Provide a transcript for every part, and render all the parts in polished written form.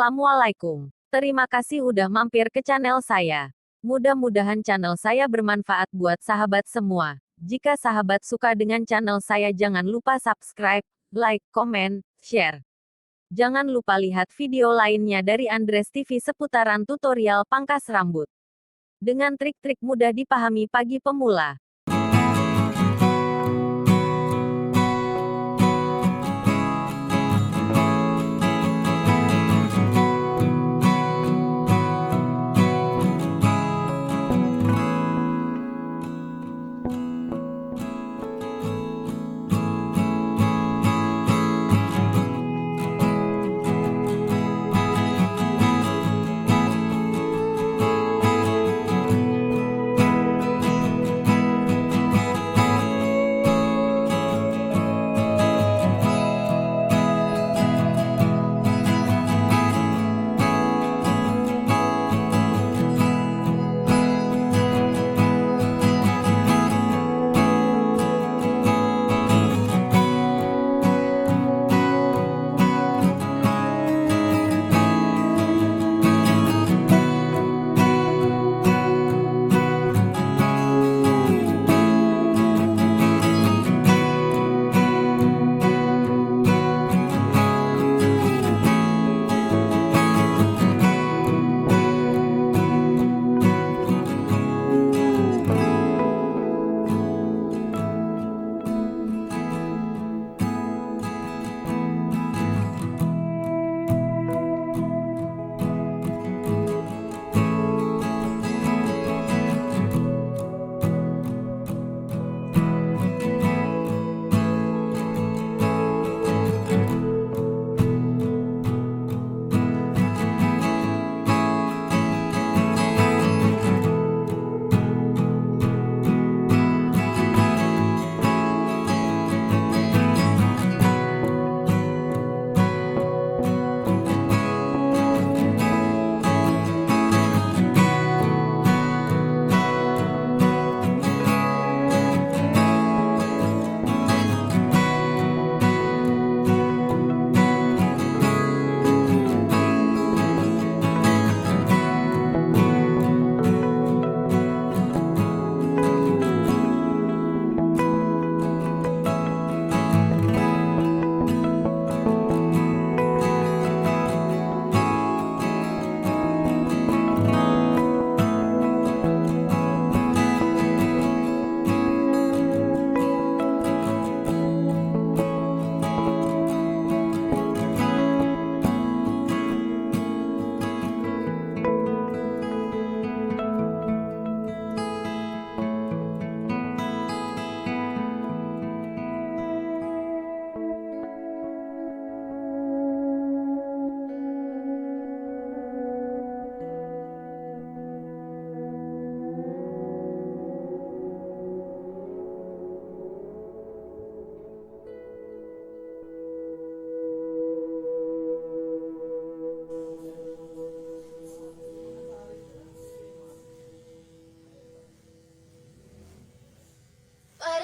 Assalamualaikum. Terima kasih udah mampir ke channel saya. Mudah-mudahan channel saya bermanfaat buat sahabat semua. Jika sahabat suka dengan channel saya, jangan lupa subscribe, like, komen, share. Jangan lupa lihat video lainnya dari Andres TV seputaran tutorial pangkas rambut. Dengan trik-trik mudah dipahami pagi pemula.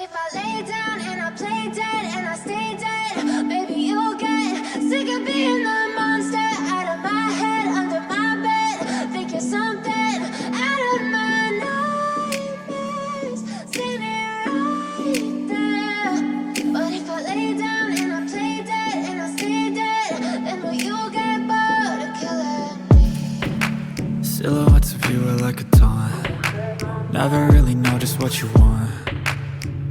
If I lay down and I play dead and I stay dead, baby, you'll get sick of being the monster out of my head, under my bed. Think you're something out of my nightmares, standing right there. But if I lay down and I play dead and I stay dead, then will you get bored of killing me? Silhouettes of you are like a taunt. Never really know just what you want.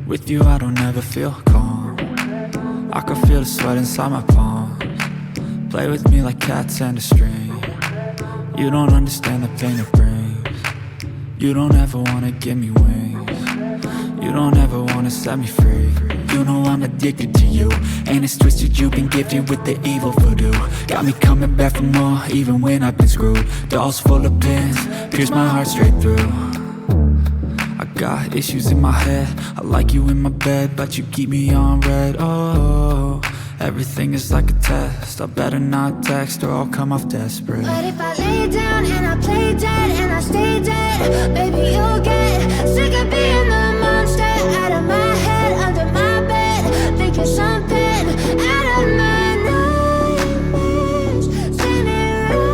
With you I don't ever feel calm. I can feel the sweat inside my palms. Play with me like cats and a string. You don't understand the pain it brings. You don't ever wanna give me wings. You don't ever wanna set me free. You know I'm addicted to you, and it's twisted, you've been gifted with the evil voodoo. Got me coming back for more, even when I've been screwed. Dolls full of pins, pierce my heart straight through. I got issues in my head, I like you in my bed, but you keep me on red. Oh, everything is like a test, I better not text or I'll come off desperate. But if I lay down and I play dead and I stay dead, baby, you'll get sick of being the monster out of my head, under my bed. Think you're something out of my nightmares, standing right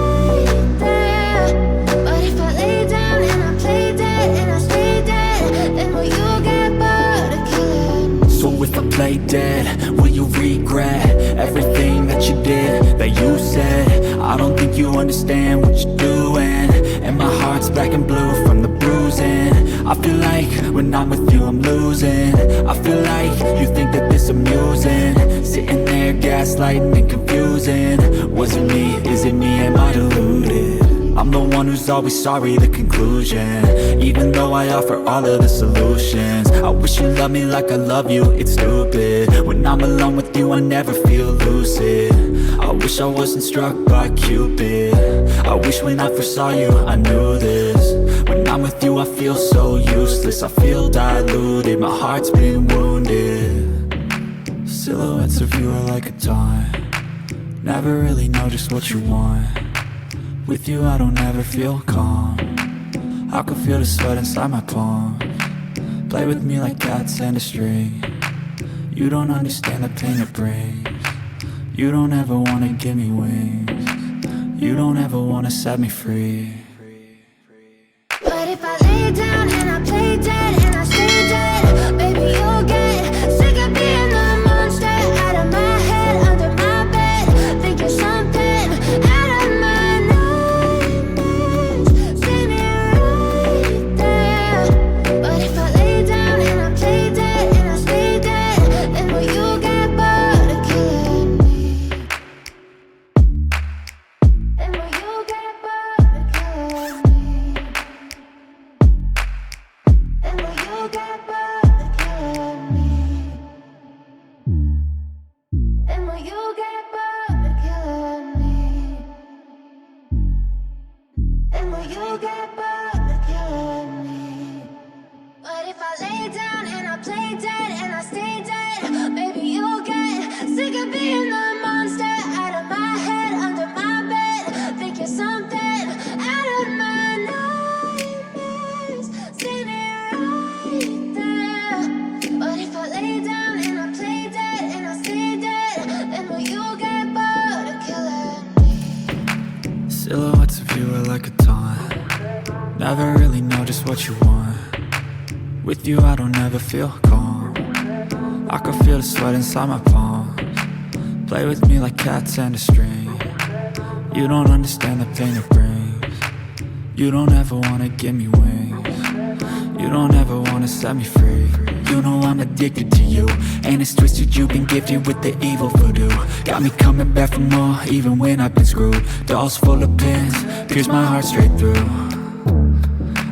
play dead? Will you regret everything that you did, that you said? I don't think you understand what you're doing, and my heart's black and blue from the bruising. I feel like when I'm with you I'm losing. I feel like you think that this amusing, sitting there gaslighting and confusing. Was it me? Is it me? Am I deluded? I'm the one who's always sorry, the conclusion, even though I offer all of the solutions. I wish you loved me like I love you, it's stupid. When I'm alone with you I never feel lucid. I wish I wasn't struck by Cupid. I wish when I first saw you I knew this. When I'm with you I feel so useless, I feel diluted, my heart's been wounded. Silhouettes of you are like a taunt, never really know just what you want. With you I don't ever feel calm, I can feel the sweat inside my palms. Play with me like cats and a string, you don't understand the pain it brings. You don't ever wanna give me wings, you don't ever wanna set me free. But if I lay down and I play dead and I stay dead, baby you'll get sick of being the monster out of my head, under my bed, thinking something out of my nightmares. See me right there. But if I lay down and I play dead and I stay dead, then will you get bored of killing me? Then will you get bored of killing me? And will you get bored of killing me? And will you get bored of killing me? And will you get bored of killing me? But if I lay down and I play dead and I stay dead, baby you'll get sick of being the monster out of my head, under my bed, thinking something out of my nightmares. See me right there. But if I lay down and I play dead and I stay dead, then will you get bored of killing me? Silhouettes of you are like a taunt, never really know just what you want. With you I don't ever feel calm, I can feel the sweat inside my palms. Play with me like cats and a string, you don't understand the pain it brings. You don't ever wanna give me wings, you don't ever wanna set me free. You know I'm addicted to you, and it's twisted, you've been gifted with the evil voodoo. Got me coming back for more, even when I've been screwed. Dolls full of pins, pierce my heart straight through.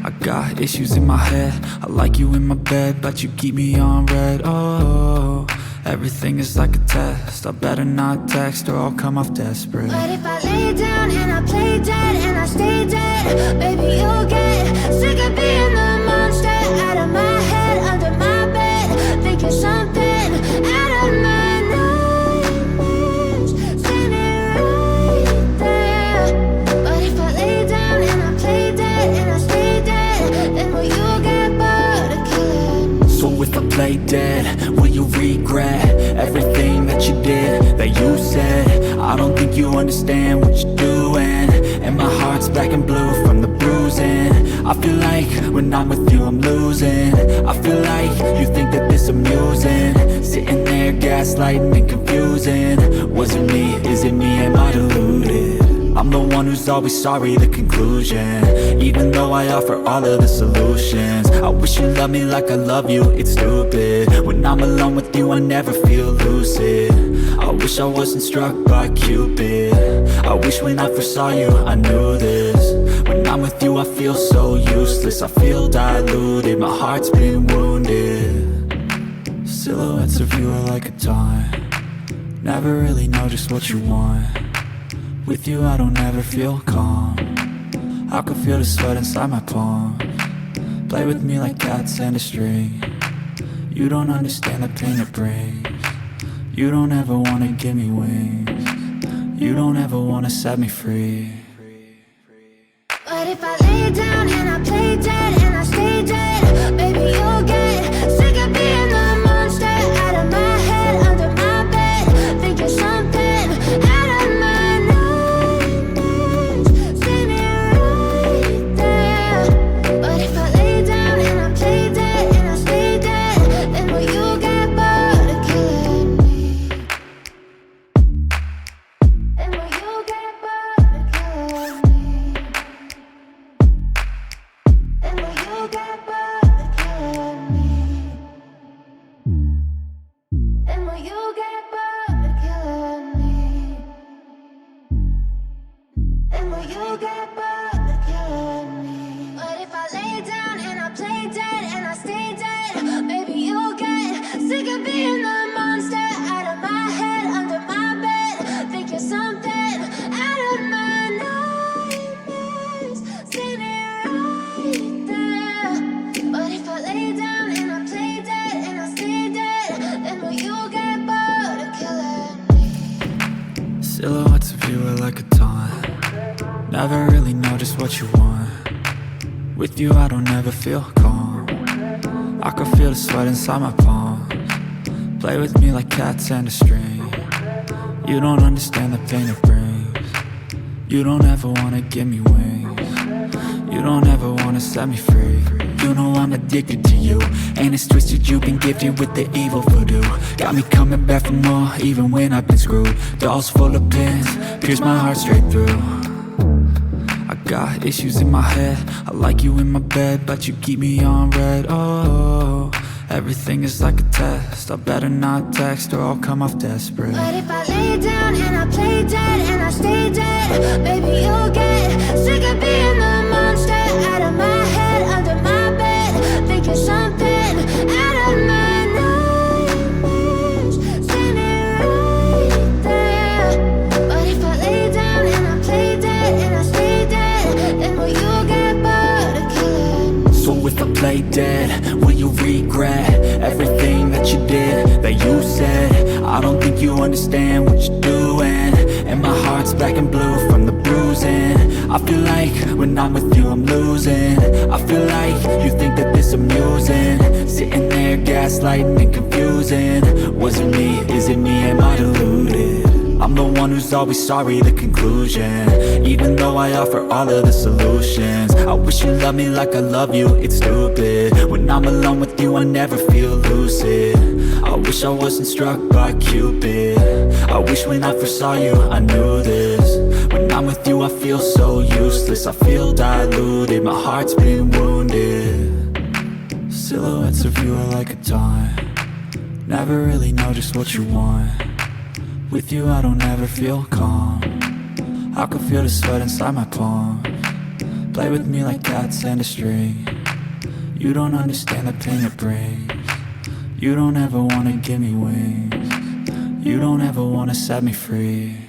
I got issues in my head, I like you in my bed, but you keep me on red. Oh, everything is like a test, I better not text or I'll come off desperate. But if I lay down and I play dead and I stay dead, baby you'll get sick of being the monster out of my head, under my bed, thinking something out of my nightmares. See me right there. But if I lay down and I play dead and I stay dead, then will you get bored of killing me? So if I play dead, will you regret everything that you did, that you said? I don't think you understand what you're doing, and my heart's black and blue from the bruising. I feel like when I'm with you I'm losing. I feel like you think that this amusing, sitting there gaslighting and confusing. Was it me? Is it me? Am I deluded? I'm the one who's always sorry, the conclusion, even though I offer all of the solutions. I wish you loved me like I love you, it's stupid. When I'm alone with you I never feel lucid. I wish I wasn't struck by Cupid. I wish when I first saw you I knew this. When I'm with you I feel so useless, I feel diluted, my heart's been wounded. Silhouettes of you are like a taunt, never really know just what you want. With you I don't ever feel calm, I can feel the sweat inside my palms. Play with me like cats and a string, you don't understand the pain it brings. You don't ever wanna give me wings, you don't ever wanna set me free. But if I lay down and I play dead and I stay dead, baby you'll get sick of being the monster out of my head, under my bed, thinking something out of my nightmares. See me right there. But if I lay down and I play dead and I stay dead, then will you get bored of killing me? you get bored of killing me? And will you get bored of killing me? And will you get bored of killing me? But if I lay down and I play dead and I stay dead, maybe you'll get sick of being the monster out of my head, under my bed. Think you're something out of my nightmares, standing right there. But if I lay down and I play dead and I stay dead, then will you get bored of killing me? Silhouettes of you are like a taunt. Never really know just what you want. With you I don't ever feel calm. I can feel the sweat inside my palms. Play with me like cats and a string. You don't understand the pain it brings. You don't ever wanna give me wings. You don't ever wanna set me free. You know I'm addicted to you, and it's twisted, you've been gifted with the evil voodoo. Got me coming back for more, even when I've been screwed. Dolls full of pins, pierce my heart straight through. I got issues in my head, I like you in my bed, but you keep me on red. Oh, everything is like a test, I better not text or I'll come off desperate. But if I lay down and I play dead and I stay dead, baby you'll get sick of being the monster out of my head, under my bed. Think you're something out of my nightmares, standing right there. But if I lay down and I play dead and I stay dead, then will you get bored of killing me? So if I play dead, will you regret everything that you did, that you said? I don't think you understand what you're doing, and my heart's black and blue from the bruising. I feel like when I'm with you I'm losing. I feel like you think that this amusing, sitting there gaslighting and confusing. Was it me? Is it me? Am I deluded? I'm the one who's always sorry, the conclusion. Even though I offer all of the solutions, I wish you loved me like I love you, it's stupid. When I'm alone with you I never feel lucid. I wish I wasn't struck by Cupid. I wish when I first saw you I knew this. When I'm with you I feel so useless, I feel diluted, my heart's been wounded. Silhouettes of you are like a taunt. Never really know just what you want. With you I don't ever feel calm. I can feel the sweat inside my palms. Play with me like cats and a string. You don't understand the pain it brings. You don't ever wanna give me wings. You don't ever wanna set me free.